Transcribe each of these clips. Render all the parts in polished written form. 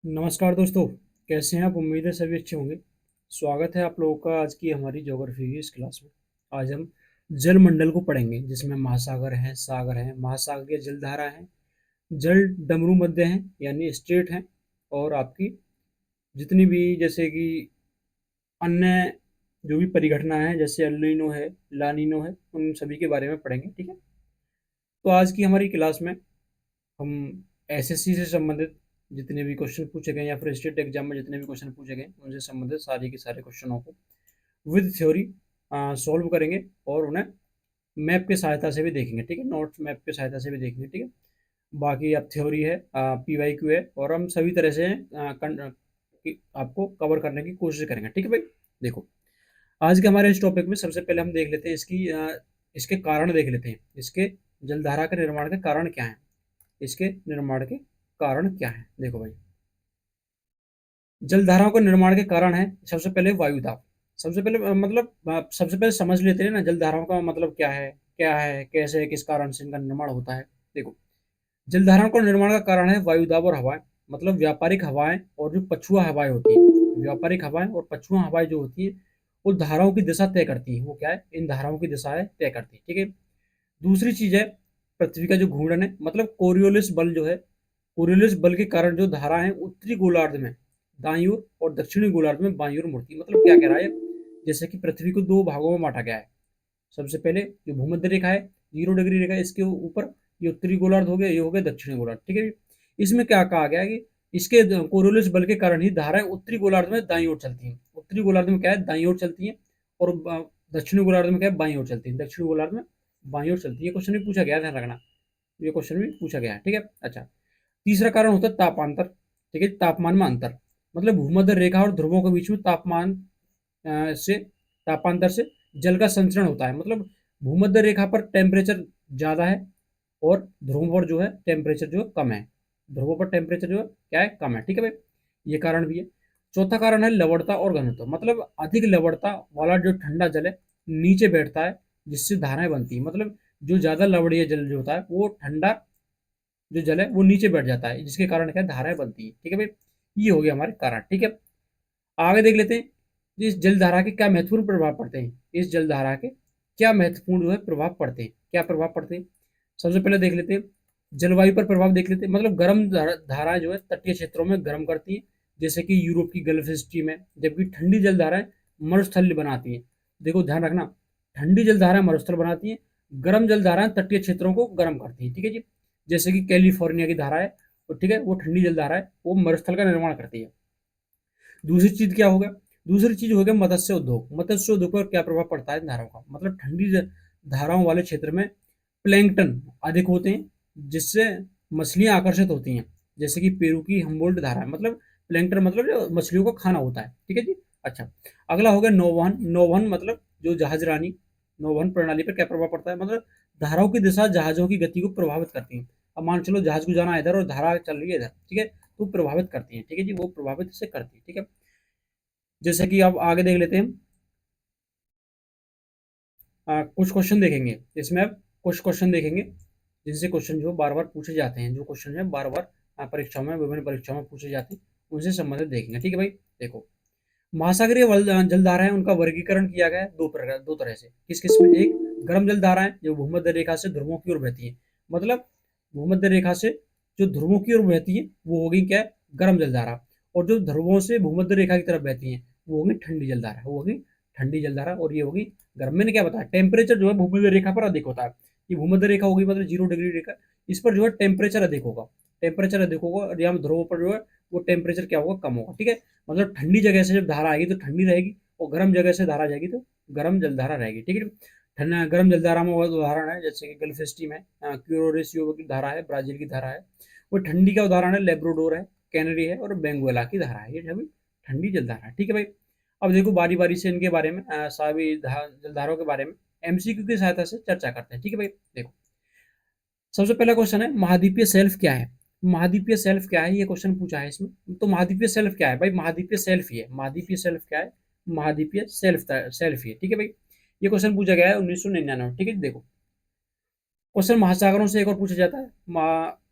नमस्कार दोस्तों। कैसे हैं आप? उम्मीद है सभी अच्छे होंगे। स्वागत है आप लोगों का आज की हमारी ज्योग्राफी की इस क्लास में। आज हम जल मंडल को पढ़ेंगे, जिसमें महासागर हैं, सागर हैं, महासागरीय जलधारा हैं, जल डमरू मध्य हैं यानी स्टेट हैं, और आपकी जितनी भी जैसे कि अन्य जो भी परिघटना है, जैसे अल्नीनो है, लानीनो है, उन सभी के बारे में पढ़ेंगे। ठीक है। तो आज की हमारी क्लास में हम एसएससी से संबंधित जितने भी क्वेश्चन पूछे गए या फिर स्टेट एग्जाम में जितने भी क्वेश्चन पूछे गए उनसे संबंधित सारे के सारे क्वेश्चनों को विद थ्योरी सॉल्व करेंगे, और उन्हें मैप की सहायता से भी देखेंगे। ठीक है, नोट्स मैप की सहायता से भी देखेंगे। ठीक है। बाकी अब थ्योरी है, पीवाईक्यू है, और हम सभी तरह से आपको कवर करने की कोशिश करेंगे। ठीक है भाई। देखो, आज के हमारे इस टॉपिक में सबसे पहले हम देख लेते हैं इसके कारण देख लेते हैं। इसके जलधारा के निर्माण के कारण क्या है? इसके निर्माण के कारण क्या है? देखो भाई, जलधाराओं के निर्माण के कारण है सबसे पहले वायुदाब। सबसे पहले सबसे पहले समझ लेते हैं ना, जलधाराओं का मतलब क्या है, कैसे, किस कारण से इनका निर्माण होता है। देखो, जलधाराओं का निर्माण का कारण है वायुदाब और हवाएं। मतलब व्यापारिक हवाएं और जो पछुआ हवाएं होती है, व्यापारिक हवाएं और पछुआ हवाएं जो होती है, वो धाराओं की दिशा तय करती है। वो क्या है? इन धाराओं की दिशाएं तय करती है। ठीक है। दूसरी चीज है पृथ्वी का जो घूर्णन है, मतलब कोरियोलिस बल जो है, कोरियोलिस बल के कारण जो धारा है उत्तरी गोलार्ध में दाईं ओर और दक्षिणी गोलार्ध में बाईं ओर मुड़ती है। मतलब क्या कह रहा है? जैसे कि पृथ्वी को दो भागों में बांटा गया है। सबसे पहले जो भूमध्य रेखा है, 0 डिग्री रेखा, इसके ऊपर ये उत्तरी गोलार्ध हो गया, ये हो गया दक्षिणी गोलार्ध। ठीक है। इसमें क्या कहा गया है कि इसके कोरियोलिस बल के कारण ही धाराएं उत्तरी गोलार्ध में दाईं ओर चलती हैं। उत्तरी गोलार्ध में क्या है? दाईं ओर चलती हैं, और दक्षिणी गोलार्ध में क्या है? बाईं ओर चलती है। दक्षिणी गोलार्ध में बाईं ओर चलती है। क्वेश्चन भी पूछा गया, ध्यान रखना, ये क्वेश्चन भी पूछा गया है। ठीक है। अच्छा, तीसरा कारण होता है तापांतर। ठीक है, तापमान में अंतर। मतलब भूमध्य रेखा और ध्रुवों के बीच में से तापांतर से जल का संचरण होता है। मतलब भूमध्य रेखा पर टेम्परेचर ज्यादा है, और ध्रुवों पर जो है टेम्परेचर जो है कम है। ध्रुवों पर टेम्परेचर जो है क्या है? कम है। ठीक है भाई, ये कारण भी है। चौथा कारण है लवणता और घनत्व। मतलब अधिक लवणता वाला जो ठंडा जल है नीचे बैठता है, जिससे धाराएं बनती है। मतलब जो ज्यादा लवणीय जल जो होता है, वो ठंडा जो जल है वो नीचे बैठ जाता है, जिसके कारण क्या है? धाराएं बनती है। ठीक है भाई, ये हो गया हमारे कारण। ठीक है। आगे देख लेते हैं, इस जलधारा के क्या महत्वपूर्ण प्रभाव पड़ते हैं। इस जलधारा के क्या महत्वपूर्ण जो है प्रभाव पड़ते हैं, क्या प्रभाव पड़ते हैं? सबसे पहले देख लेते हैं जलवायु पर प्रभाव देख लेते हैं। मतलब गर्म धाराएं जो है तटीय क्षेत्रों में गर्म करती है, जैसे कि यूरोप की गल्फ स्ट्रीम है, जबकि ठंडी जलधाराएं मरुस्थल बनाती हैं। देखो ध्यान रखना, ठंडी जलधाराएं मरुस्थल बनाती हैं, गर्म जलधाराएं तटीय क्षेत्रों को गर्म करती हैं। ठीक है जी। जैसे कि कैलिफोर्निया की धारा है, तो ठीक है, वो ठंडी जलधारा है, वो मरुस्थल का निर्माण करती है। दूसरी चीज क्या होगा? दूसरी चीज हो गया मत्स्य उद्योग। मत्स्य उद्योग पर क्या प्रभाव पड़ता है धाराओं का? मतलब धाराओं वाले क्षेत्र में प्लैंकटन अधिक होते हैं, जिससे मछलियां आकर्षित होती हैं, जैसे कि पेरू की हम्बोल्ट धारा है। मतलब प्लैंकटन मतलब जो मछलियों को खाना होता है। ठीक है जी। अच्छा, अगला हो गया नौवहन। नौवहन मतलब जो जहाजरानी, नौवहन प्रणाली पर क्या प्रभाव पड़ता है? मतलब धाराओं की दिशा जहाजों की गति को प्रभावित करती है। अब मान चलो जहाज को जाना है इधर और धारा चल रही है इधर, ठीक है, तो प्रभावित करती है। ठीक है जी, वो प्रभावित से करती है। ठीक है। जैसे कि अब आगे देख लेते हैं, कुछ क्वेश्चन देखेंगे इसमें। अब कुछ क्वेश्चन देखेंगे जिनसे क्वेश्चन जो बार बार पूछे जाते हैं, जो क्वेश्चन है बार बार परीक्षाओं में, विभिन्न परीक्षाओं में पूछे जाते हैं, उनसे संबंधित देखेंगे। ठीक है भाई। देखो, महासागरीय जलधाराएं, उनका वर्गीकरण किया गया है दो तरह से। किस किस में? एक, गर्म जलधाराएं जो भूमध्य रेखा से ध्रुवों की ओर बहती है। मतलब भूमध्य रेखा से जो ध्रुवों की ओर बहती है वो होगी क्या है? गर्म जलधारा। और जो ध्रुवों से भूमध्य रेखा की तरफ बहती है वो होगी ठंडी जलधारा, वो होगी ठंडी जलधारा, और ये होगी गर्म। मैंने क्या बताया? टेम्परेचर जो है भूमध्य रेखा पर अधिक होता है। ये भूमध्य रेखा होगी मतलब 0 डिग्री रेखा, इस पर जो है टेम्परेचर अधिक होगा। टेम्परेचर अधिक होगा, और यहाँ ध्रुवों पर जो है वो टेम्परेचर क्या होगा? कम होगा। ठीक है। मतलब ठंडी जगह से जब धारा आएगी तो ठंडी रहेगी, और गर्म जगह से धारा जाएगी तो गर्म जलधारा रहेगी। ठीक है। ठंडा गर्म जलधारा में बहुत उदाहरण है, जैसे कि गल्फ स्ट्रीम है, क्यूरोरेसियो की धारा है, ब्राजील की धारा है। वो ठंडी का उदाहरण है, लेब्रोडोर है, कैनरी है, और बेंगुएला की धारा है। ये सभी ठंडी जलधारा है। ठीक है भाई। अब देखो बारी बारी से इनके बारे में, सभी जलधारों के बारे में एमसीक्यू की सहायता से चर्चा करते हैं। ठीक है भाई। देखो, सबसे पहला क्वेश्चन है महाद्वीपीय सेल्फ क्या है? महाद्वीपीय सेल्फ क्या है, ये क्वेश्चन पूछा है इसमें। तो महाद्वीपीय सेल्फ क्या है भाई? महाद्वीपीय सेल्फ ही है। महाद्वीपीय सेल्फ क्या है? महाद्वीपीय सेल्फ सेल्फ ही है। ठीक है भाई, ये क्वेश्चन पूछा गया है 1999। ठीक है, देखो क्वेश्चन महासागरों से एक और पूछा जाता है,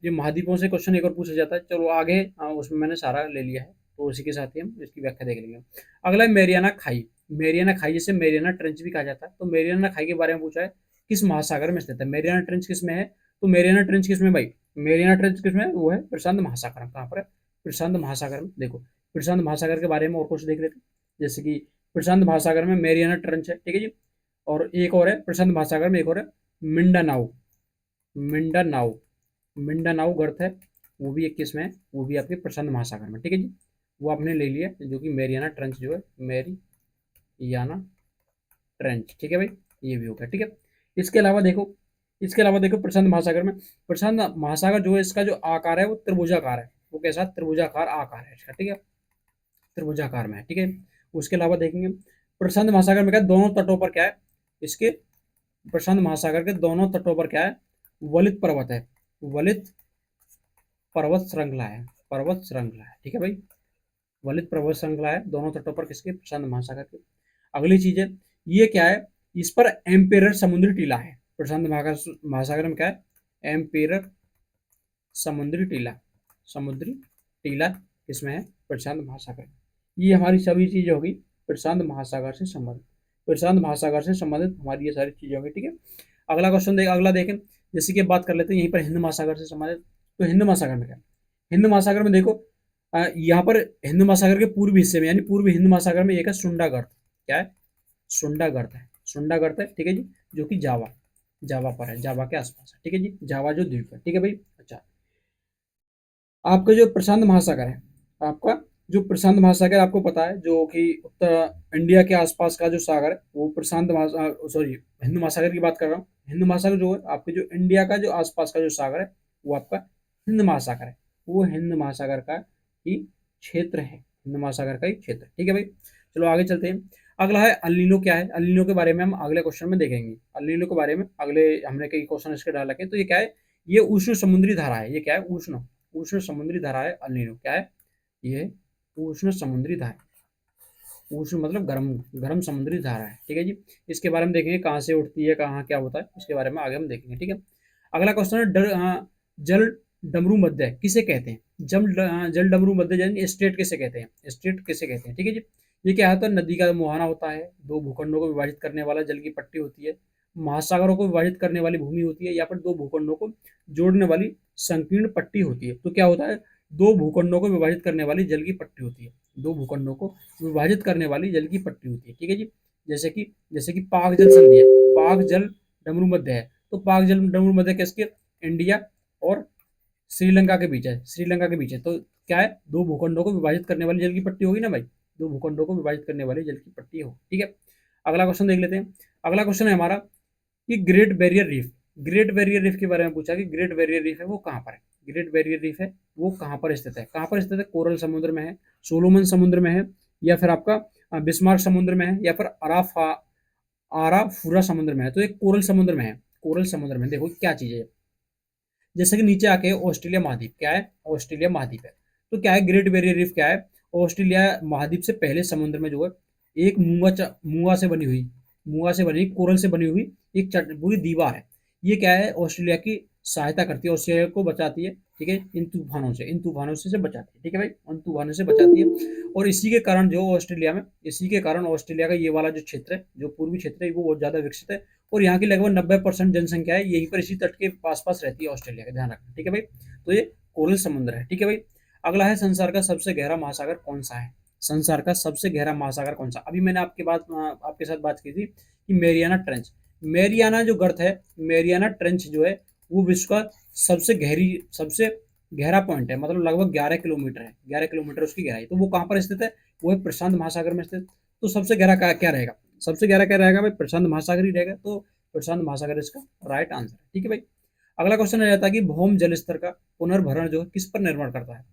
ये महाद्वीपों से क्वेश्चन एक और पूछा जाता है। चलो आगे, उसमें मैंने सारा ले लिया है, तो उसी के साथ ही हम इसकी व्याख्या देख लेंगे। अगला है मेरियाना खाई। मेरियाना खाई जिसे मेरियाना ट्रेंच भी कहा जाता है। तो मेरियाना खाई के बारे में पूछा है, किस महासागर में स्थित है? मेरियाना ट्रेंच किस में है? तो मेरियाना ट्रेंच किस में भाई? मेरियाना ट्रेंच किस में है? वो है प्रशांत महासागर में। कहाँ पर है? प्रशांत महासागर में। देखो, प्रशांत महासागर के बारे में और कुछ देख लेते हैं। जैसे कि प्रशांत महासागर में मेरियाना ट्रेंच है, ठीक है जी। और एक और है प्रशांत महासागर में, एक और है मिंडानाओ। मिंडानाओ, मिंडानाओ गर्त है, वो भी 21 में है, वो भी आपके प्रशांत महासागर में, ठीक है जी। वो आपने ले लिया, जो कि मेरियाना ट्रेंच जो है, मेरियाना ट्रेंच, ठीक है भाई, ये भी हो गया, ठीक है। इसके अलावा देखो, इसके अलावा देखो प्रशांत महासागर में, प्रशांत महासागर जो है इसका जो आकार है वो त्रिभुजाकार है। वो कैसा? त्रिभुजाकार आकार है इसका, ठीक है, त्रिभुजाकार में है, ठीक है। उसके अलावा देखेंगे प्रशांत महासागर में क्या है, दोनों तटों पर क्या है इसके, प्रशांत महासागर के दोनों तटों पर क्या है? वलित पर्वत है, वलित पर्वत श्रृंखला है, पर्वत श्रृंखला है, ठीक है भाई, वलित पर्वत श्रृंखला है दोनों तटों पर किसके? प्रशांत महासागर के। अगली चीज है, ये क्या है? इस पर एम्पेरर समुद्री टीला है। प्रशांत महासागर में क्या है? एम्पेरर समुद्री टीला, समुद्री टीला किसमें है? प्रशांत महासागर। ये हमारी सभी चीजें होगी प्रशांत महासागर से संबंधित, प्रशांत महासागर से संबंधित हमारी ये सारी चीजें होगी, ठीक है। अगला क्वेश्चन अगला देखें, जैसे कि बात कर लेते हैं यहीं पर हिंद महासागर से संबंधित। तो हिंद महासागर में क्या है? हिंद महासागर में देखो, यहाँ पर हिंद महासागर के पूर्वी हिस्से में, यानी पूर्वी हिंद महासागर में एक है सुंडागर्त। क्या है? सुंडागर्त है, सुंडागर्त है, ठीक है जी, जो कि जावा, जावा पर है, जावा के आसपास है, ठीक है जी, जावा जो द्वीप है, ठीक है भाई। अच्छा, आपका जो प्रशांत महासागर है, आपका जो प्रशांत महासागर आपको पता है, जो कि उत्तर इंडिया के आसपास का जो सागर है वो प्रशांत महासागर, सॉरी हिंद महासागर की बात कर रहा हूँ। हिंद महासागर जो है आपके जो इंडिया का जो आसपास का जो सागर है वो आपका हिंद महासागर है, वो हिंद महासागर का ही क्षेत्र है, हिंद महासागर का ही क्षेत्र, ठीक है भाई। चलो आगे चलते हैं। अगला है अल्नीनो। क्या है अल्नीनो? के बारे में हम अगले क्वेश्चन में देखेंगे। अल्नीनो के बारे में अगले हमने कई क्वेश्चन इसके डाल रखे हैं। तो ये क्या है? ये उष्ण समुद्री धारा है। ये क्या है? उष्ण, उष्ण समुद्री धारा है अल्नीनो। क्या है ये? उष्ण समुद्री धारा, उष्ण मतलब गर्म, गर्म समुद्री धारा है, ठीक है जी। इसके बारे में देखेंगे कहाँ से उठती है, कहाँ क्या होता है, इसके बारे में आगे हम देखेंगे, ठीक है। अगला क्वेश्चन है जल डमरू मध्य किसे कहते हैं? जल डमरू मध्य यानी स्टेट किसे कहते हैं? स्टेट किसे कहते हैं, ठीक है जी। ये क्या होता है? नदी का मुहाना होता है, दो भूखंडों को विभाजित करने वाला जल की पट्टी होती है, महासागरों को विभाजित करने वाली भूमि होती है, या फिर दो भूखंडों को जोड़ने वाली संकीर्ण पट्टी होती है। तो क्या होता है? दो भूखंडों को विभाजित करने वाली जल की पट्टी होती है, दो भूखंडों को विभाजित करने वाली जल की पट्टी होती है, ठीक है जी। जैसे कि पाक जल संधि है, पाक जल डमरू मध्य है। तो पाक जल डमरू मध्य किसके? इंडिया और श्रीलंका के बीच है, श्रीलंका के बीच है। तो क्या है? दो भूखंडों को विभाजित करने वाली जल की पट्टी होगी ना भाई, दो भूखंडों को विभाजित करने वाली जल की पट्टी हो, ठीक है। अगला क्वेश्चन देख लेते हैं। अगला क्वेश्चन है हमारा कि great barrier reef, great barrier reef के बारे में पूछा कि ग्रेट बैरियर रीफ है वो कहाँ पर है? ग्रेट बैरियर रीफ है वो कहाँ पर स्थित है? कहाँ पर स्थित है? कोरल समुद्र में है, सोलोमन समुद्र में है, या फिर आपका बिस्मार्क समुद्र में है, या फिर आराफुरा समुद्र में है। तो एक कोरल समुद्र में है, कोरल समुद्र में। देखो क्या चीज है, जैसे कि नीचे आके ऑस्ट्रेलिया महाद्वीप। क्या है? ऑस्ट्रेलिया महाद्वीप है। तो क्या है ग्रेट बैरियर रीफ? क्या है? ऑस्ट्रेलिया महाद्वीप से पहले समुद्र में जो है एक मूंगा से बनी हुई, मूंगा से बनी कोरल से बनी हुई एक पूरी दीवार है। ये क्या है? ऑस्ट्रेलिया की सहायता करती है, ऑस्ट्रेलिया को बचाती है, ठीक है, इन तूफानों से, इन तूफानों से बचाती है, ठीक है भाई, उन तूफानों से बचाती है। और इसी के कारण जो ऑस्ट्रेलिया में, इसी के कारण ऑस्ट्रेलिया का ये वाला जो क्षेत्र है, जो पूर्वी क्षेत्र है, वो बहुत ज्यादा विकसित है। और यहाँ की लगभग 90% जनसंख्या है यहीं पर, इसी तट के आसपास रहती है ऑस्ट्रेलिया का, ध्यान रखना, ठीक है भाई। तो ये कोरल समुद्र है, ठीक है भाई। अगला है संसार का सबसे गहरा महासागर कौन सा है? संसार का सबसे गहरा महासागर कौन सा? अभी मैंने आपके साथ बात की थी कि मेरियाना ट्रेंच, मेरियाना जो गर्त है, मेरियाना ट्रेंच जो है वो विश्व का सबसे गहरा पॉइंट है, मतलब लगभग 11 किलोमीटर है, 11 किलोमीटर उसकी गहराई। तो वो कहाँ पर स्थित है? वो है प्रशांत महासागर में स्थित। तो सबसे गहरा क्या रहेगा? सबसे गहरा क्या रहेगा भाई? प्रशांत महासागर ही रहेगा। तो प्रशांत महासागर इसका राइट आंसर है, ठीक है भाई। अगला क्वेश्चन आ जाता है कि भौम जल स्तर का पुनर्भरण जो है किस पर निर्भर करता है?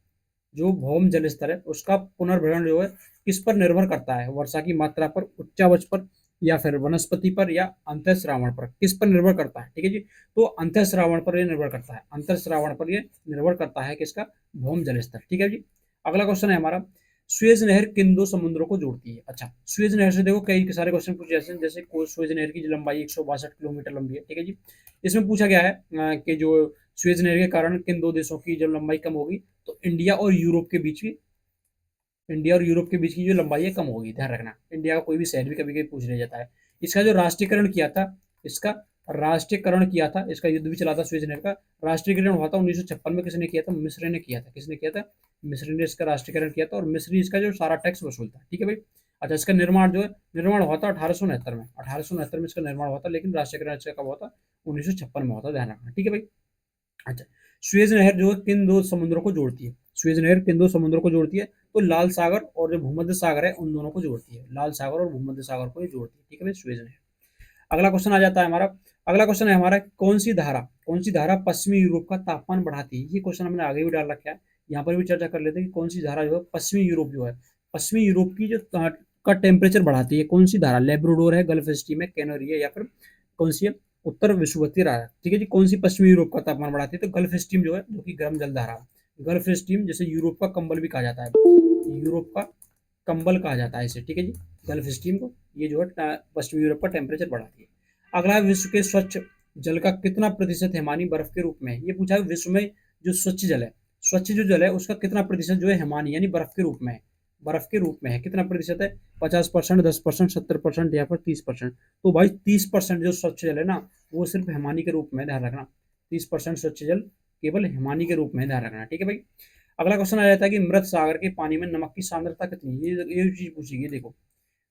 जो भौम जल स्तर है उसका पुनर्भरण जो है किस पर निर्भर करता है? वर्षा की मात्रा पर, उच्चावच पर, या फिर वनस्पति पर, या अंतःस्रावण पर? किस पर निर्भर करता है, ठीक है जी। तो अंतःस्रावण पर यह निर्भर करता है, अंतःस्रावण पर यह निर्भर करता है किसका? भौम जल स्तर, ठीक है जी। अगला क्वेश्चन है हमारा, सुएज नहर किन दो समुद्रों को जोड़ती है? अच्छा, सुएज नहर से देखो कई सारे क्वेश्चन पूछे जाते हैं, जैसे सुएज नहर की जो लंबाई 162 किलोमीटर लंबी है, ठीक है जी। इसमें पूछा गया है कि जो सुएज नहर के कारण किन दो देशों की जो लंबाई कम होगी, तो इंडिया और यूरोप के बीच की जो लंबाई है कम होगी, ध्यान रखना। इंडिया का कोई भी शहर भी कभी कभी पूछ लिया जाता है। इसका जो राष्ट्रीयकरण किया था, इसका राष्ट्रीयकरण किया था, इसका युद्ध भी चला था सुएज नहर का। राष्ट्रीयकरण हुआ था 1956 में, किसने किया था? मिस्र ने किया था। किसने किया था? मिस्र ने इसका राष्ट्रीयकरण किया था, और मिस्र ही इसका जो सारा टैक्स वसूलता, ठीक है भाई। अच्छा, इसका निर्माण जो है, निर्माण हुआ था 1869 में, 1869 में इसका निर्माण हुआ था, लेकिन राष्ट्रीयकरण इसका कब हुआ था? 1956 में हुआ था, ध्यान रखना, ठीक है भाई। अच्छा, सुएज नहर जो है किन दो समुद्रों को जोड़ती है? सुएज नहर किन दो समुद्रों को जोड़ती है? तो लाल सागर और जो भूमध्य सागर है, उन दोनों को जोड़ती है। लाल सागर और भूमध्य सागर को ये जोड़ती है, ठीक है भाई, सुएज नहर। अगला क्वेश्चन आ जाता है हमारा। अगला क्वेश्चन है हमारा, कौन सी धारा पश्चिमी यूरोप का तापमान बढ़ाती है? ये क्वेश्चन हमने आगे भी डाल रखा है, यहाँ पर भी चर्चा कर लेते हैं कि कौन सी धारा जो है पश्चिमी यूरोप की जो का टेम्परेचर बढ़ाती है, कौन सी धारा? लेब्राडोर है, गल्फ स्ट्रीम है, कैनरी है, या फिर कौन सी है? उत्तर विषुवती धारा, ठीक है जी। कौन सी पश्चिमी यूरोप का तापमान बढ़ाती है? तो गल्फ स्ट्रीम जो है, जो कि गर्म जल धारा है। गल्फ स्ट्रीम जैसे यूरोप का कंबल भी कहा जाता है, यूरोप का कंबल कहा जाता है इसे, ठीक है जी, गल्फ स्ट्रीम को। ये जो है पश्चिमी यूरोप का टेम्परेचर बढ़ाती है। अगला है, विश्व के स्वच्छ जल का कितना प्रतिशत हिमानी बर्फ के रूप में है? ये पूछा है, विश्व में जो स्वच्छ जो जल है उसका कितना प्रतिशत जो है हिमानी यानी बर्फ के रूप में है? बर्फ के रूप में है, कितना प्रतिशत है? 50%, 10%, 70%, या फिर 30%? तो भाई 30% जो स्वच्छ जल है ना, वो सिर्फ हिमानी के रूप में, ध्यान रखना। 30% स्वच्छ जल केवल हिमानी के रूप में, ध्यान रखना, ठीक है भाई। अगला क्वेश्चन आ जाता है कि मृत सागर के पानी में नमक की सांद्रता कितनी है? ये चीज पूछी गई, देखो।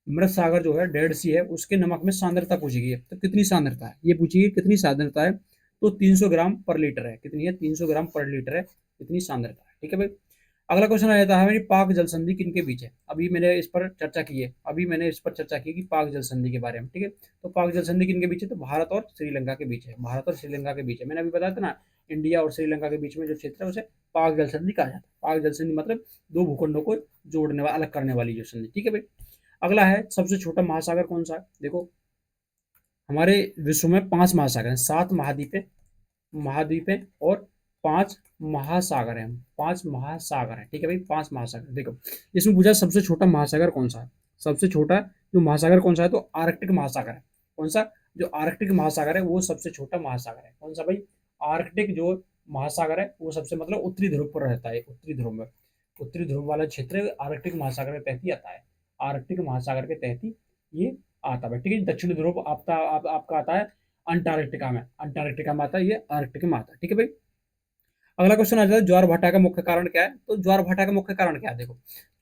मृत सागर जो है, डेड सी है, उसके नमक में सांद्रता पूछी गई है, तो कितनी सांद्रता है? ये पूछी गई कितनी सांद्रता है, तो 300 ग्राम पर लीटर है। कितनी है? 300 ग्राम पर लीटर है, इतनी सांद्रता है, ठीक है भाई। अगला क्वेश्चन आ जाता है मेरी, पाक जल संधि किनके बीच है? अभी मैंने इस पर चर्चा की कि पाक जल संधि के बारे में, ठीक है। तो पाक जल संधि किनके बीच है? तो भारत और श्रीलंका के बीच है, भारत और श्रीलंका के बीच है। मैंने अभी बताया था ना, इंडिया और श्रीलंका के बीच में जो क्षेत्र है उसे पाक जल संधि कहा जाता है। पाक जल संधि मतलब दो भूखंडों को जोड़ने वाला, अलग करने वाली जो संधि, ठीक है भाई। अगला है, सबसे छोटा महासागर कौन सा है? देखो, हमारे विश्व में 5 महासागर हैं, 7 महाद्वीप है, और 5 महासागर हैं। 5 महासागर हैं, ठीक है भाई, 5 महासागर। देखो, इसमें पूछा सबसे छोटा महासागर कौन सा है? सबसे छोटा जो महासागर कौन सा है? तो आर्कटिक महासागर है। कौन सा? जो आर्कटिक महासागर है वो सबसे छोटा महासागर है। कौन सा भाई? आर्कटिक जो महासागर है वो सबसे, मतलब उत्तरी ध्रुव पर रहता है, उत्तरी ध्रुव में, उत्तरी ध्रुव वाला क्षेत्र आर्कटिक महासागर के तहत ही आता है। आर्कटिक महासागर के तहत ही ये आता है, ठीक है। दक्षिण ध्रुव आपका आता है अंटार्कटिका में आता है, ये आर्कटिक में आता है, ठीक है भाई। अगला क्वेश्चन आ जाता है, ज्वार भाटा का मुख्य कारण क्या है? तो ज्वार भाटा का मुख्य कारण क्या है? देखो,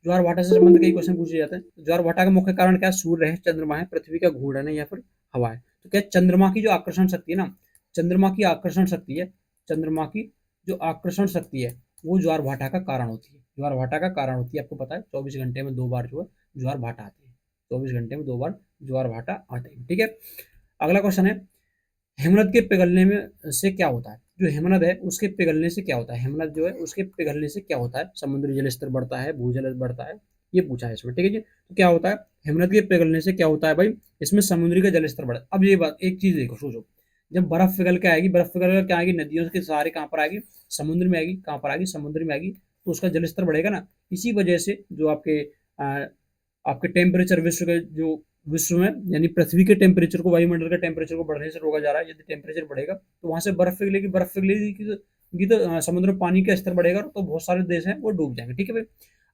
ज्वार भाटा से संबंधित कई क्वेश्चन पूछे जाते हैं। ज्वार भाटा का मुख्य कारण क्या है? सूर्य है, चंद्रमा है, पृथ्वी का घूर्णन है, या फिर हवा है? तो क्या चंद्रमा की जो आकर्षण शक्ति है ना, चंद्रमा की आकर्षण शक्ति है, चंद्रमा की जो आकर्षण शक्ति है वो ज्वार भाटा का कारण होती है। ज्वार भाटा का कारण होती है, आपको पता है 24 घंटे में 2 बार जो है ज्वार भाटा आती है। 24 घंटे में 2 बार ज्वार भाटा आते हैं, ठीक है। अगला क्वेश्चन है, हिमनद के पिघलने में से क्या होता है? जो हिमनद है उसके पिघलने से क्या होता है? हिमनद जो है उसके पिघलने से क्या होता है? समुद्री जल स्तर बढ़ता है, भूजल बढ़ता है, ये पूछा है इसमें, ठीक है जी। तो क्या होता है हिमनद के पिघलने से? क्या होता है भाई? इसमें समुद्री का जल स्तर बढ़ता है। अब ये बात, एक चीज देखो, सोचो, जब बर्फ पिघल के आएगी, बर्फ पिघल कर क्या आएगी? नदियों के सहारे कहाँ पर आएगी? समुद्र में आएगी। कहाँ पर आएगी? समुद्र में आएगी। तो उसका जल स्तर बढ़ेगा ना। इसी वजह से जो आपके टेम्परेचर, विश्व में यानी पृथ्वी के टेम्परेचर को, वायुमंडल के टेम्परेचर को बढ़ने से रोका जा रहा है। यदि टेम्परेचर बढ़ेगा तो वहां से बर्फ पिघलेगी तो समुद्र में पानी का स्तर बढ़ेगा, तो बहुत सारे देश हैं वो डूब जाएंगे, ठीक है भाई।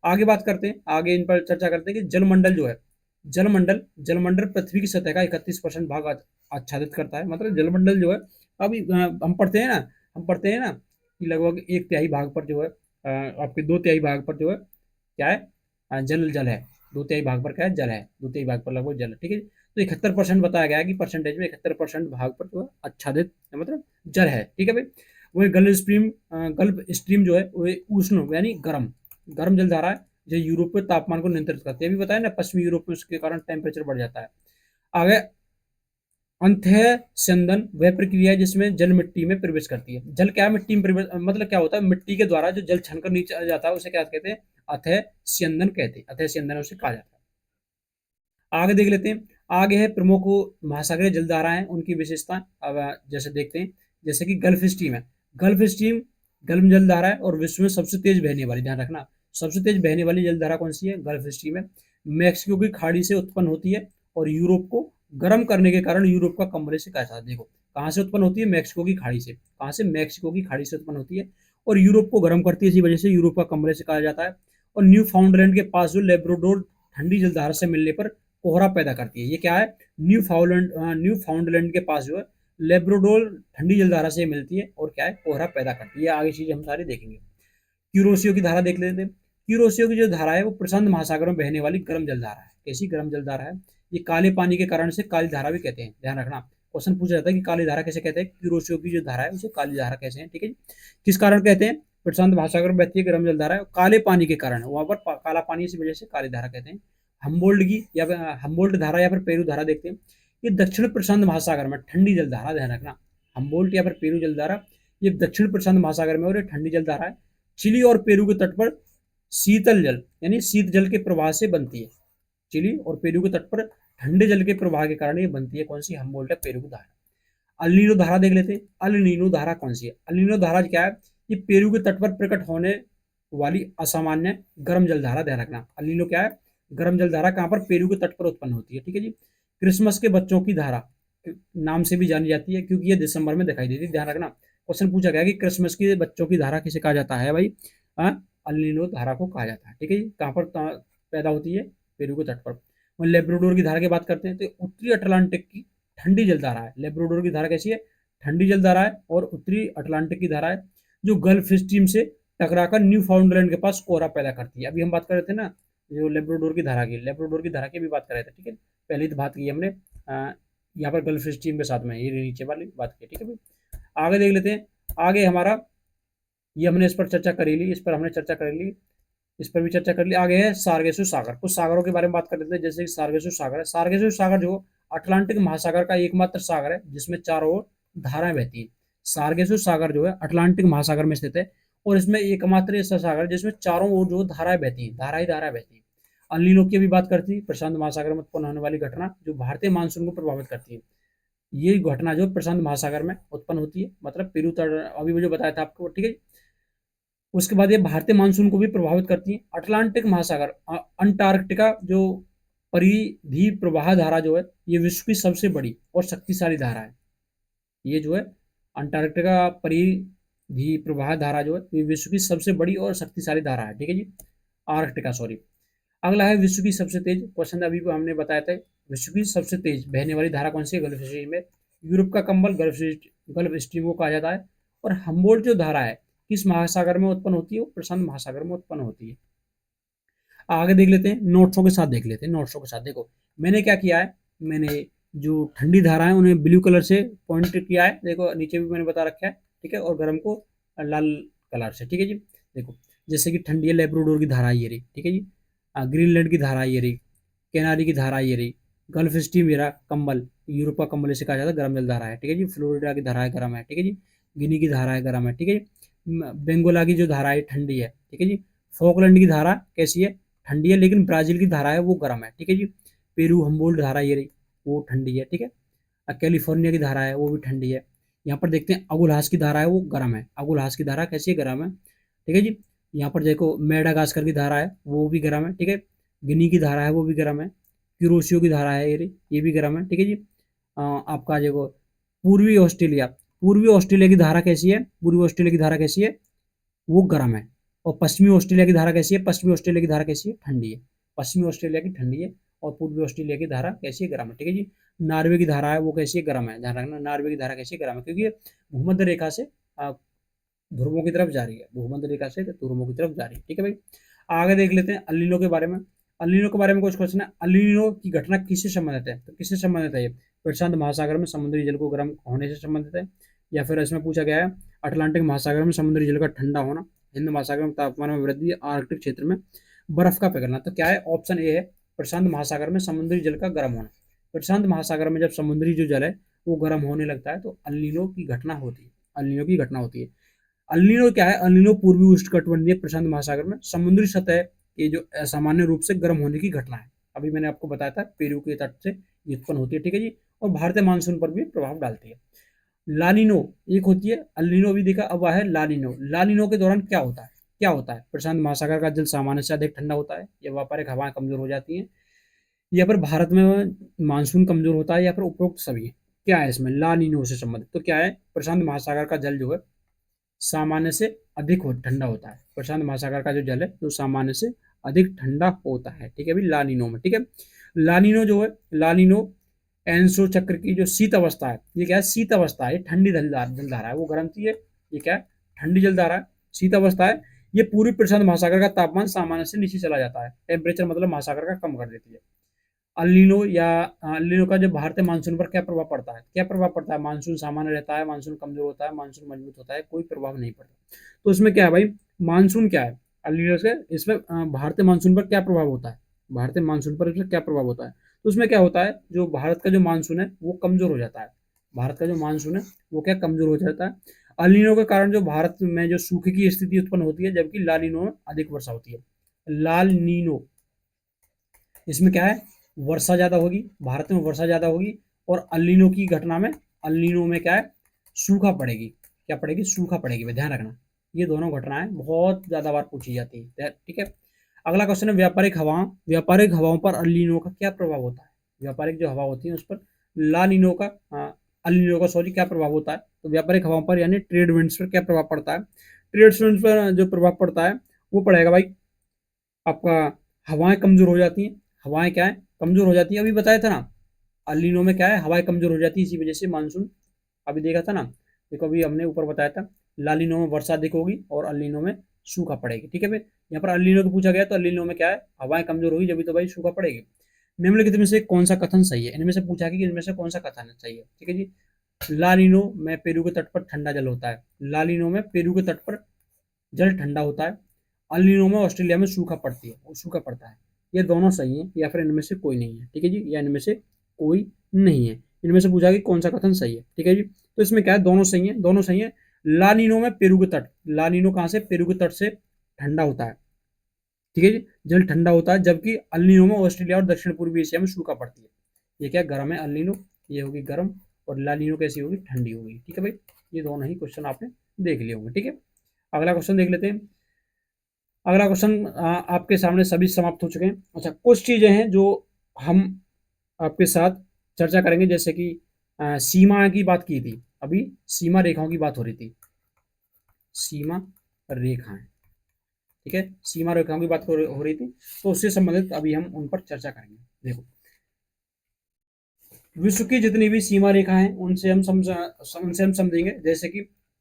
आगे बात करते हैं, आगे इन पर चर्चा करते हैं कि जलमंडल जो है, जलमंडल पृथ्वी की सतह का 31% भाग आच्छादित करता है। मतलब जलमंडल जो है, अभी हम पढ़ते हैं ना कि लगभग 1/3 भाग पर जो है, आपके 2/3 भाग पर जो है क्या है? जल है। 2/3 भाग पर क्या है? जल है। 2/3 भाग पर लगभग जल है, ठीक है। तो 71% बताया गया है कि परसेंटेज में 71% भाग पर जो है आच्छादित, मतलब जल है, ठीक है भाई। वही गल्फ स्ट्रीम जो है वो उष्ण यानी गर्म गर्म जल धारा है, जो यूरोप में तापमान को नियंत्रित करती है। अभी बताया ना, पश्चिमी यूरोप में उसके कारण टेम्परेचर बढ़ जाता है। आगे, अंतः स्यंदन वह प्रक्रिया है जिसमें जल मिट्टी में प्रवेश करती है। जल क्या है? मिट्टी में प्रवेश, मतलब क्या होता है? मिट्टी के द्वारा जो जल छनकर नीचे आ जाता है उसे क्या कहते हैं? अतः स्यंदन कहते हैं। अतः स्यंदन उसे कहा जाता है। आगे देख लेते हैं। आगे है प्रमुख महासागरीय जलधाराएं, उनकी विशेषता। अब जैसे देखते हैं, जैसे कि गल्फ स्ट्रीम है। गल्फ स्ट्रीम गर्म जलधारा है और विश्व में सबसे तेज बहने वाली, ध्यान रखना, सबसे तेज बहने वाली जलधारा कौन सी है? गल्फ स्ट्रीम है। मैक्सिको की खाड़ी से उत्पन्न होती है और यूरोप को गर्म करने के कारण यूरोप का कमरे से कैसा, देखो कहाँ से उत्पन्न होती है? मैक्सिको की खाड़ी से। कहाँ से? मैक्सिको की खाड़ी से उत्पन्न होती है और यूरोप को गर्म करती है, इसी वजह से यूरोप का कमरे से कहा जाता है। और न्यू फाउंडलैंड के पास जो लेब्राडोर ठंडी जलधारा से मिलने पर कोहरा पैदा करती है। ये क्या है? न्यू फाउंडलैंड के पास जो है लेब्राडोर ठंडी जलधारा से मिलती है और क्या है? कोहरा पैदा करती है। आगे चीज हम सारी देखेंगे। क्यूरोसियो की धारा देख लेते हैं। क्यूरोसियो की जो धारा है वो प्रशांत महासागर में बहने वाली गर्म जलधारा है। कैसी गर्म जलधारा है? ये काले पानी के कारण से काली धारा भी कहते हैं, ध्यान रखना। क्वेश्चन पूछा जाता है कि काली धारा कैसे कहते हैं? क्यूरोसियो की जो धारा है उसे काली धारा कैसे है, ठीक है जी। किस कारण कहते हैं? प्रशांत महासागर में बहती है गर्म जलधारा है, काले पानी के कारण, वहां पर काला पानी इसी वजह से काली धारा कहते हैं। हम्बोल्ट की या हम्बोल्ट धारा या फिर पेरू धारा देखते हैं। ये दक्षिण प्रशांत महासागर में ठंडी जलधारा, ध्यान रखना। हम्बोल्ट या फिर पेरू जलधारा ये दक्षिण प्रशांत महासागर में और ये ठंडी जलधारा है। चिली और पेरू के तट पर शीतल जल यानी शीत जल के प्रवाह से बनती है। चिली और पेरू के तट पर ठंडे जल के प्रवाह के कारण ये बनती है। कौन सी? हम्बोल्ट या पेरू की धारा। अल धारा देख लेते हैं। अल धारा कौन सी है? अल धारा क्या है? ये पेरू के तट पर प्रकट होने वाली असामान्य गर्म जलधारा, ध्यान रखना। अल क्या है? गर्म जलधारा। कहां पर? पेरू के तट पर उत्पन्न होती है, ठीक है जी। क्रिसमस के बच्चों की धारा नाम से भी जानी जाती है क्योंकि ये दिसंबर में दिखाई देती है, ध्यान रखना। क्वेश्चन पूछा गया कि क्रिसमस के बच्चों की धारा किसे कहा जाता है भाई? अल धारा को कहा जाता है, ठीक है जी। कहाँ पर पैदा होती है? पेरू के तट पर। और लेब्राडोर की धारा की बात करते हैं तो उत्तरी अटलांटिक की ठंडी जलधारा है। लेब्राडोर की धारा कैसी है? ठंडी जलधारा है और उत्तरी अटलांटिक की धारा है जो गल्फ स्ट्रीम से टकराकर न्यू फाउंडलैंड के पास कोहरा पैदा करती है। अभी हम बात कर रहे थे ना जो लेब्राडोर की धारा की, लेब्राडोर की धारा की भी बात कर रहे थे, ठीक है। पहले तो बात की हमने यहाँ पर गल्फ स्ट्रीम के साथ में ये नीचे वाली बात की, ठीक है भाई। आगे देख लेते हैं। आगे हमारा ये हमने इस पर चर्चा करी ली, इस पर हमने चर्चा कर ली, इस पर भी चर्चा कर ली। आगे है सार्गेसु सागर। कुछ सागरों के बारे में बात कर लेते हैं, जैसे कि सार्गेसु सागर है। सार्गेसु सागर जो अटलांटिक महासागर का एकमात्र सागर है जिसमें चारों ओर धाराएं बहती हैं। सार्गेसु सागर जो है अटलांटिक महासागर में स्थित है और इसमें एकमात्र ऐसा सागर है जिसमें चारों ओर जो धाराएं बहती हैं, धारा ही धारा बहती है। अल नीनो की भी बात करती है, प्रशांत महासागर में उत्पन्न होने वाली घटना जो भारतीय मानसून को प्रभावित करती है। ये घटना जो प्रशांत महासागर में उत्पन्न होती है, मतलब पेरू तट, अभी मुझे बताया था आपको, ठीक है। उसके बाद ये भारतीय मानसून को भी प्रभावित करती है। अटलांटिक महासागर अंटार्कटिका जो परिधि प्रवाह धारा जो है ये विश्व की सबसे बड़ी और शक्तिशाली धारा है। ये जो है अंटार्कटिका परिधि प्रवाह धारा जो है ये विश्व की सबसे बड़ी और शक्तिशाली धारा है, ठीक है जी। Arktika, sorry. अगला है विश्व की सबसे तेज। क्वेश्चन अभी हमने बताया था विश्व की सबसे तेज बहने वाली धारा कौन सी है? गल्फ स्ट्रीम में। यूरोप का कंबल गल्फ स्ट्रीम को कहा जाता है। और हम्बोल्ट जो धारा है किस महासागर में उत्पन्न होती है? वो प्रशांत महासागर में उत्पन्न होती है। आगे देख लेते हैं, नोट्सों के साथ देख लेते हैं। नोट्सों के साथ देखो मैंने क्या किया है, मैंने जो ठंडी धारा है उन्हें ब्लू कलर से पॉइंट किया है, देखो नीचे भी मैंने बता रखा है, ठीक है। और गर्म को लाल कलर से, ठीक है जी। देखो जैसे कि ठंडी है लेब्राडोर की धारा ये रही, ठीक है जी। ग्रीनलैंड की धारा ये रही, कैनारी की धारा ये रही, गल्फ स्ट्रीम ये रहा, कंबल यूरोप का कंबल इसे कहा जाता है, गर्म जल धारा है, ठीक है जी। फ्लोरिडा की धारा है, गर्म है, ठीक है जी। गिनी की धारा है, गर्म है, ठीक है जी। बेंगोला की जो धारा है ठंडी है, ठीक है जी। फॉकलैंड की धारा कैसी है? ठंडी है, लेकिन ब्राजील की धारा है वो गर्म है, ठीक है जी। पेरू हम्बोल्ट धारा ये रही, वो ठंडी है, ठीक है। कैलिफोर्निया की धारा है वो भी ठंडी है। यहाँ पर देखते हैं अगुलहास की धारा है वो गर्म है। अगुलहास की धारा कैसी है? गर्म है, ठीक है जी। यहाँ पर देखो मेडागास्कर की धारा है वो भी गर्म है, ठीक है। गिनी की धारा है वो भी गर्म है। क्यूरोसियो की धारा है ये भी गर्म है, ठीक है जी। आपका देखो पूर्वी ऑस्ट्रेलिया, पूर्वी ऑस्ट्रेलिया की धारा कैसी है? पूर्वी ऑस्ट्रेलिया की धारा कैसी है? वो गर्म है। और पश्चिमी ऑस्ट्रेलिया की धारा कैसी है? पश्चिमी ऑस्ट्रेलिया की धारा कैसी है? ठंडी है। पश्चिमी ऑस्ट्रेलिया की ठंडी है और पूर्वी ऑस्ट्रेलिया की धारा कैसी है? गर्म है, ठीक है जी। नॉर्वे की धारा है वो कैसी है? गर्म है, ध्यान रखना। नॉर्वे की धारा कैसी है? गर्म है, क्योंकि ये भूमध्य रेखा से ध्रुवों की तरफ जा रही है, भूमध्य रेखा से ध्रुवों की तरफ जा रही है, ठीक है भाई। आगे देख लेते हैं अल नीनो के बारे में। अल नीनो के बारे में कुछ क्वेश्चन है। अल नीनो की घटना किससे संबंधित है? तो किससे संबंधित है? ये प्रशांत महासागर में समुद्री जल को गर्म होने से संबंधित है, या फिर इसमें पूछा गया है अटलांटिक महासागर में समुद्री जल का ठंडा होना, हिंद महासागर में तापमान में वृद्धि, आर्कटिक क्षेत्र में बर्फ का पिघलना। तो क्या है? ऑप्शन ए है प्रशांत महासागर में समुद्री जल का गर्म होना। प्रशांत महासागर में जब समुद्री जो जल है वो गर्म होने लगता है तो अल नीनो की घटना होती है, अल नीनो की घटना होती है। अल नीनो क्या है? अल नीनो पूर्वी उष्णकटिबंधीय प्रशांत महासागर में समुद्री सतह के जो असामान्य रूप से गर्म होने की घटना है। अभी मैंने आपको बताया था पेरू के तट से उत्पन्न होती है, ठीक है जी। और भारतीय मानसून पर भी प्रभाव डालती है। लानिनो एक होती है, अल नीनो भी देखा, अब है लानिनो। लानिनो के दौरान क्या होता है? क्या होता है? प्रशांत महासागर का जल सामान्य से अधिक ठंडा होता है, या व्यापारिक हवाएं कमजोर हो जाती हैं, या फिर भारत में मानसून कमजोर होता है, या फिर उपरोक्त सभी। क्या है इसमें? ला नीनो से संबंधित तो क्या है? प्रशांत महासागर का जल जो है सामान्य से अधिक ठंडा होता है। प्रशांत महासागर का जो जल है तो सामान्य से अधिक ठंडा होता है। ठीक है भाई, लानिनो में। ठीक है, लानिनो जो है, लानिनो एनसो चक्र की जो शीत अवस्था है, ये क्या है? शीत अवस्था है, ये ठंडी जलधारा है। वो गर्म थी है, ये क्या है? ठंडी जलधारा है, शीत अवस्था है। ये पूरी प्रशांत महासागर का तापमान सामान्य से नीचे चला जाता है। टेम्परेचर मतलब महासागर का कम कर देती है। अलिनो या अलिनो का जो भारतीय मानसून पर क्या प्रभाव पड़ता है? क्या प्रभाव पड़ता है? मानसून सामान्य रहता है, मानसून कमजोर होता है, मानसून मजबूत होता है, कोई प्रभाव नहीं पड़ता। तो इसमें क्या है भाई? मानसून क्या है अलिनो से? इसमें भारतीय मानसून पर क्या प्रभाव होता है? भारतीय मानसून पर इसमें क्या प्रभाव होता है? तो उसमें क्या होता है, जो भारत का जो मानसून है वो कमजोर हो जाता है। भारत का जो मानसून है वो क्या कमजोर हो जाता है। अलिनो के कारण जो भारत में जो सूखे की स्थिति उत्पन्न होती है, जबकि लालिनो में अधिक वर्षा होती है। लाल नीनो, इसमें क्या है? वर्षा ज्यादा होगी, भारत में वर्षा ज्यादा होगी। और अल्नीनो की घटना में, अल्नीनो में क्या है? सूखा पड़ेगी। क्या पड़ेगी? सूखा पड़ेगी भाई, ध्यान रखना। ये दोनों घटनाएं बहुत ज्यादा बार पूछी जाती है। ठीक है, अगला क्वेश्चन है व्यापारिक हवा। व्यापारिक हवाओं पर अल्नीनो का क्या प्रभाव होता है? व्यापारिक जो हवा होती है उस पर लानिनो का, अल्नीनो का सॉरी, क्या प्रभाव होता है? तो व्यापारिक हवाओं पर यानी ट्रेड विंड्स पर क्या प्रभाव पड़ता है? ट्रेड विंड्स पर जो प्रभाव पड़ता है वो पड़ेगा भाई आपका, हवाएं कमजोर हो जाती हैं। हवाएं क्या है? कमजोर हो जाती है। अभी बताया था ना, अलिनो में क्या है? हवाएं कमजोर हो जाती है, इसी वजह से मानसून, अभी देखा था ना, देखो अभी हमने ऊपर बताया था, लालिनो में वर्षा अधिक होगी और अलिनो में सूखा पड़ेगी। ठीक है भाई, यहाँ पर अलिनो को पूछा गया, तो अलिनो में क्या है? हवाएं कमजोर होगी, जब तो भाई सूखा पड़ेगी। निम्नलिखित में से कौन सा कथन सही है? इनमें से पूछा कि इनमें से कौन सा कथन सही है। ठीक है जी, लालिनो में पेरू के तट पर ठंडा जल होता है। लालिनो में पेरू के तट पर जल ठंडा होता है। अलिनो में ऑस्ट्रेलिया में सूखा पड़ती है, वो सूखा पड़ता है। ये दोनों सही है, या फिर इनमें से कोई नहीं है। ठीक है जी, या इनमें से कोई नहीं है। इनमें से पूछा कि कौन सा कथन सही है। ठीक है जी, तो इसमें क्या है? दोनों सही है, दोनों सही है। लानिनो में पेरू के तट, लानिनो कहाँ से? पेरू के तट से ठंडा होता है। ठीक है जी, जल ठंडा होता है, जबकि अल्नीनो में ऑस्ट्रेलिया और दक्षिण पूर्वी एशिया में सूखा पड़ती है। ये क्या? गर्म है अल्नीनो, ये होगी गर्म, और लानिनो कैसी होगी? ठंडी होगी। ठीक है भाई, ये दोनों ही क्वेश्चन आपने देख लिए होंगे। ठीक है, अगला क्वेश्चन देख लेते हैं। अगला क्वेश्चन आपके सामने सभी समाप्त हो चुके हैं। अच्छा, कुछ चीजें हैं जो हम आपके साथ चर्चा करेंगे, जैसे कि सीमा की बात की थी अभी, सीमा रेखाओं की बात हो रही थी। सीमा रेखाएं, ठीक है, सीमा रेखाओं की बात हो रही थी, तो उससे संबंधित अभी हम उन पर चर्चा करेंगे। देखो, विश्व की जितनी भी सीमा रेखा हैं उनसे हम समझेंगे। जैसे कि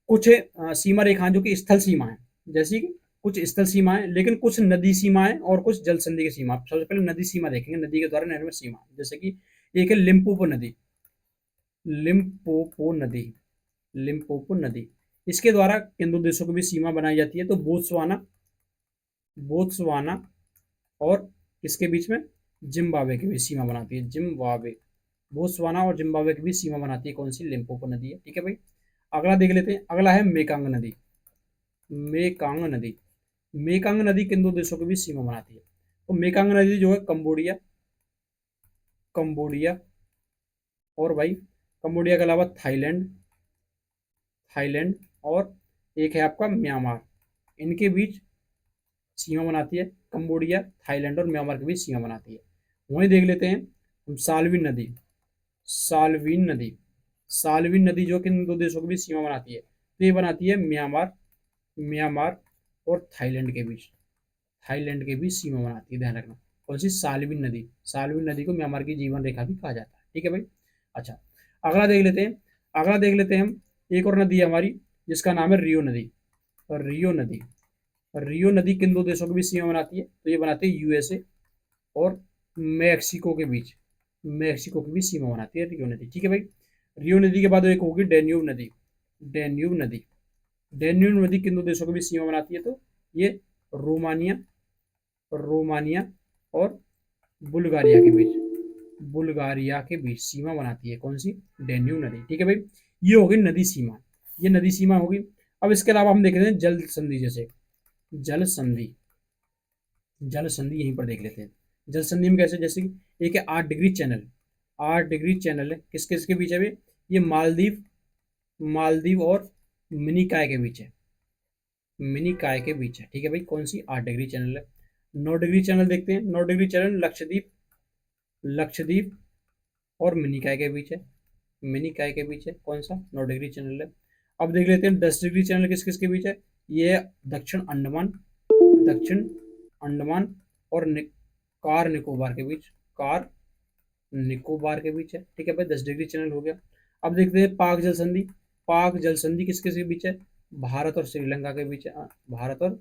कुछ सीमा रेखाएं जो कि स्थल सीमा है, जैसे कि कुछ स्थल सीमाएं, लेकिन कुछ नदी सीमाएं और कुछ जल संधि की सीमा। सबसे पहले नदी सीमा देखेंगे, नदी के द्वारा निर्मित सीमा। जैसे कि एक है लिम्पोपो नदी, लिम्पोपो नदी, लिम्पोपो नदी, इसके द्वारा किन दो देशों की भी सीमा बनाई जाती है? तो बोत्सवाना, बोत्सवाना और इसके बीच में जिम्बाब्वे की भी सीमा बनाती है। जिम्बाब्वे, बोत्सवाना और जिम्बाब्वे की भी सीमा बनाती है कौन सी? लिम्पोपो नदी है। ठीक है भाई, अगला देख लेते हैं। अगला है मेकांग नदी। मेकांग नदी, मेकांग नदी किन दो देशों की भी सीमा बनाती है? तो मेकांग नदी जो है कंबोडिया, कंबोडिया और भाई कंबोडिया के अलावा थाईलैंड, थाईलैंड और एक है आपका म्यांमार, इनके बीच सीमा बनाती है। कंबोडिया, थाईलैंड और म्यांमार के बीच सीमा बनाती है। वहीं देख लेते हैं हम साल्विन नदी, साल्विन नदी, साल्विन नदी जो किन दो देशों के बीच सीमा बनाती है? तो ये बनाती है म्यांमार, म्यांमार और थाईलैंड के बीच, थाईलैंड के बीच सीमा बनाती है। ध्यान रखना, कौन सी? साल्विन नदी। साल्विन नदी को म्यांमार की जीवन रेखा भी कहा जाता है। ठीक है भाई, अच्छा, अगला देख लेते हैं। अगला देख लेते हैं हम, एक और नदी है हमारी जिसका नाम है रियो नदी। और रियो नदी, रियो नदी किन दो देशों के बीच सीमा बनाती है? तो ये बनाती है यूएसए और मैक्सिको के बीच, मैक्सिको के बीच सीमा बनाती है रियो नदी। ठीक है भाई, रियो नदी के बाद एक होगी डेन्यूब नदी, डेन्यूब नदी, डेन्यूब नदी किन दो देशों के बीच सीमा बनाती है? तो ये रोमानिया, रोमानिया और बुल्गारिया के बीच, बुल्गारिया के बीच सीमा बनाती है कौन सी? डेन्यूब नदी। ठीक है भाई, ये होगी नदी सीमा, ये नदी सीमा होगी। अब इसके अलावा हम देख लेते हैं जल संधि। जैसे जल संधि, जल संधि यहीं पर देख लेते हैं। जल संधि में कैसे? जैसे कि एक है 8 डिग्री चैनल, 8 डिग्री चैनल है किस किस के बीच है? ये मालदीव, मालदीव और मिनिकाय के बीच है। मिनी काय के बीच है। ठीक है भाई, कौन सी? 8 डिग्री चैनल है। 9 डिग्री चैनल देखते हैं। 9 डिग्री चैनल लक्षद्वीप, लक्षद्वीप और मिनी काय के बीच है। मिनी काय के बीच है कौन सा? 9 डिग्री चैनल है। अब देख लेते हैं 10 डिग्री चैनल किस किस के बीच है। ये है दक्षिण अंडमान, दक्षिण अंडमान और कार निकोबार के बीच, कार निकोबार के बीच है। ठीक है भाई, 10 डिग्री चैनल हो गया। अब देखते हैं पाक जल संधि। पाक जल संधि किस किस के बीच है? भारत और श्रीलंका के बीच है। भारत और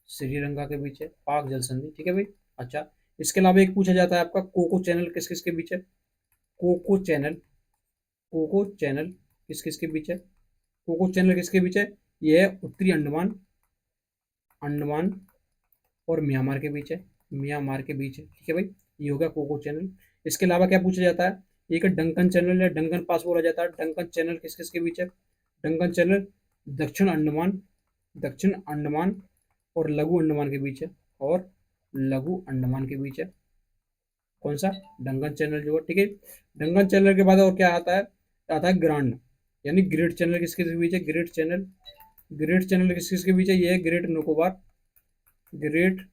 श्रीलंका के बीच है पाक जल संधि। ठीक है भाई। अच्छा, इसके अलावा एक पूछा जाता है आपका कोको चैनल किस किस के बीच है? कोको चैनल, कोको चैनल किस किस के बीच है? कोको चैनल किसके बीच है? ये है उत्तरी अंडमान, अंडमान और म्यांमार के बीच है, म्यांमार के बीच है। ठीक है भाई, ये हो गया कोको चैनल। इसके अलावा क्या पूछा जाता है? एक डंकन चैनल है, डंकन पास बोला जाता है। डंकन चैनल किस किस के बीच है? डंकन चैनल दक्षिण अंडमान, दक्षिण अंडमान और लघु अंडमान के बीच है, और लघु अंडमान के बीच है। कौन सा? डंकन चैनल जो है। ठीक है, डंकन चैनल के बाद और क्या आता है? आता है ग्रांड, यानी ग्रेट चैनल किसके बीच है? ग्रेट चैनल, ग्रेट चैनल किस किसके बीच है? ये है ग्रेट निकोबार, ग्रेट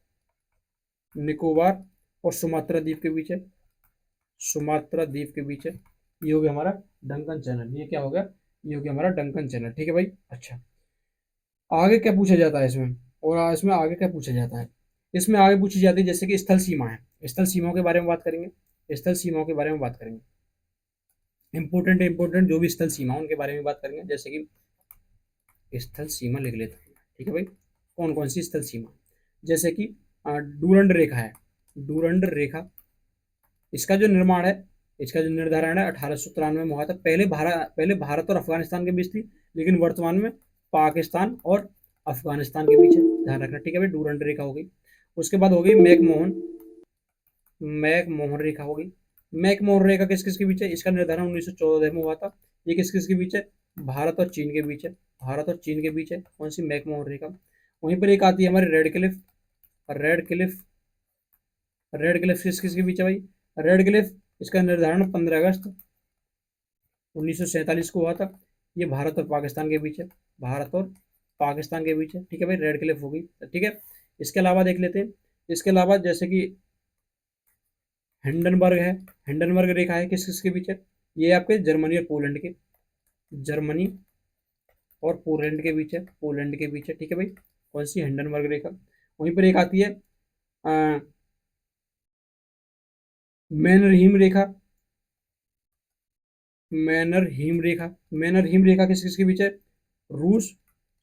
निकोबार और सुमात्रा द्वीप के बीच है, सुमात्रा द्वीप के बीच है। ये हो गया हमारा डंकन चैनल। ये क्या हो गया? ये हो गया हमारा डंकन चैनल। ठीक है भाई। अच्छा, आगे क्या पूछा जाता है इसमें? और इसमें आगे क्या पूछा जाता है? इसमें आगे पूछी जाती है जैसे कि स्थल सीमा है, स्थल सीमाओं के बारे में बात करेंगे, स्थल सीमाओं के बारे में बात करेंगे। इंपोर्टेंट इंपोर्टेंट जो भी स्थल सीमा है, उनके बारे में बात करेंगे। जैसे कि स्थल सीमा लिख लेते हैं। ठीक है भाई, कौन कौन सी स्थल सीमा? जैसे कि डूरंड रेखा है, डूरंड रेखा, इसका जो निर्माण है, इसका जो निर्धारण है 1893 में हुआ था। पहले भारत और अफगानिस्तान के बीच थी, लेकिन वर्तमान में पाकिस्तान और अफगानिस्तान के बीच है, ध्यान रखना। ठीक है भाई, डूरंड रेखा हो गई। उसके बाद हो गई मैकमोहन, मैकमोहन रेखा हो गई। मैकमोहन रेखा किस किस के बीच है? इसका निर्धारण 1914 में हुआ था। ये किस किस के बीच है? भारत और चीन के बीच है, भारत और चीन के बीच है। कौन सी? मैकमोहन रेखा। वहीं पर एक आती है हमारी red Cliff, red Cliff, red Cliff किस किस के बीच है भाई? रेड क्लिफ, इसका निर्धारण 15 अगस्त 1947 को हुआ था। ये भारत और पाकिस्तान के बीच है, भारत और पाकिस्तान के बीच है। ठीक है भाई, रेड क्लिफ हो गई। ठीक है, इसके अलावा देख लेते हैं। इसके अलावा जैसे कि हिंडनबर्ग है, हिंडनबर्ग रेखा है, किस किस के बीच है? ये आपके जर्मनी और पोलैंड के, जर्मनी और पोलैंड के बीच है, पोलैंड के बीच है। ठीक है भाई, कौन सी? हिंडनबर्ग रेखा। वहीं पर एक आती है मैनरहीम रेखा, मैनरहीम रेखा, मैनरहीम रेखा किस किस के बीच है? रूस,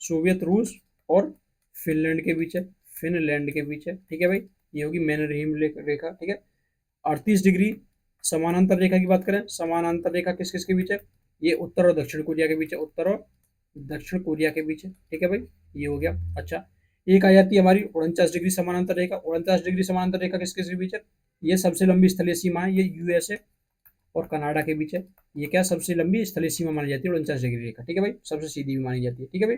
सोवियत रूस और फिनलैंड के बीच है, फिनलैंड के बीच है। ठीक है भाई, ये होगी मैनरहीम रेखा। ठीक है, 38 डिग्री समानांतर रेखा की बात करें, समानांतर रेखा किस किस के बीच है? ये उत्तर और दक्षिण कोरिया के बीच है, उत्तर और दक्षिण कोरिया के बीच है। ठीक है भाई, ये हो गया। अच्छा, एक आ जाती है हमारी 49 डिग्री समानांतर रेखा। 49 डिग्री समानांतर रेखा किस किस के बीच है? ये सबसे लंबी स्थलीय सीमा है, ये यूएसए और कनाडा के बीच है। ये क्या? सबसे लंबी स्थलीय सीमा मानी जाती है 49 डिग्री रेखा। ठीक है भाई, सबसे सीधी भी मानी जाती है। ठीक है भाई,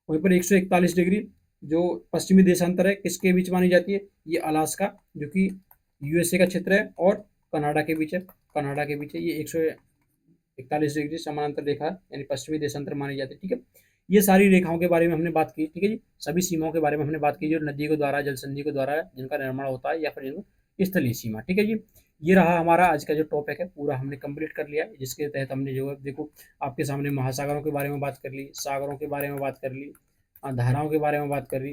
वहीं पर 141 डिग्री जो पश्चिमी देशांतर है, किसके बीच मानी जाती है? ये अलास्का, जो कि यूएसए का क्षेत्र है, और कनाडा के बीच है, कनाडा के बीच है। ये 141 डिग्री समानांतर रेखा यानी पश्चिमी देशांतर मानी जाती है। ठीक है, ये सारी रेखाओं के बारे में हमने बात की। ठीक है जी, सभी सीमाओं के बारे में हमने बात की जो नदी के द्वारा, जल संधि के द्वारा जिनका निर्माण होता है, या फिर जिनको स्थलीय सीमा। ठीक है जी, ये रहा हमारा आज का जो टॉपिक है, पूरा हमने कंप्लीट कर लिया, जिसके तहत हमने जो है देखो आपके सामने महासागरों के बारे में बात कर ली, सागरों के बारे में बात कर ली, धाराओं के बारे में बात कर ली,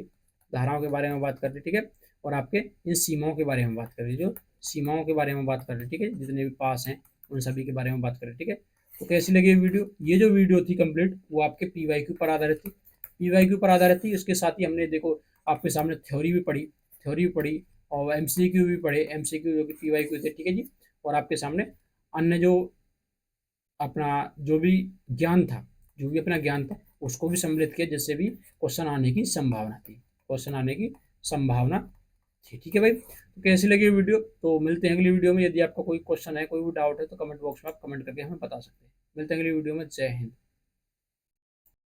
धाराओं के बारे में बात कर ली। ठीक है, और आपके इन सीमाओं के बारे में बात कर ली, जो सीमाओं के बारे में बात कर ली। ठीक है, जितने भी पास हैं उन सभी के बारे में बात करें। ठीक है, तो कैसी लगी ये वीडियो? ये जो वीडियो थी कंप्लीट, वो आपके पीवाईक्यू पर आधारित थी, पीवाईक्यू पर आधारित थी। इसके साथ ही हमने देखो आपके सामने थ्योरी भी पढ़ी, थ्योरी भी पढ़ी और एमसीक्यू भी पढ़े, एमसीक्यू जो कि पीवाईक्यू थे। ठीक है जी, और आपके सामने अन्य जो अपना जो भी ज्ञान था, जो भी अपना ज्ञान था, उसको भी सम्मिलित किया, जिससे भी क्वेश्चन आने की संभावना थी, क्वेश्चन आने की संभावना थी। ठीक है भाई, तो कैसी लगी वीडियो? तो मिलते हैं अगली वीडियो में। यदि आपका कोई क्वेश्चन है, कोई भी डाउट है, तो कमेंट बॉक्स में आप कमेंट करके हमें बता सकते हैं। मिलते हैं अगली वीडियो में। जय हिंद।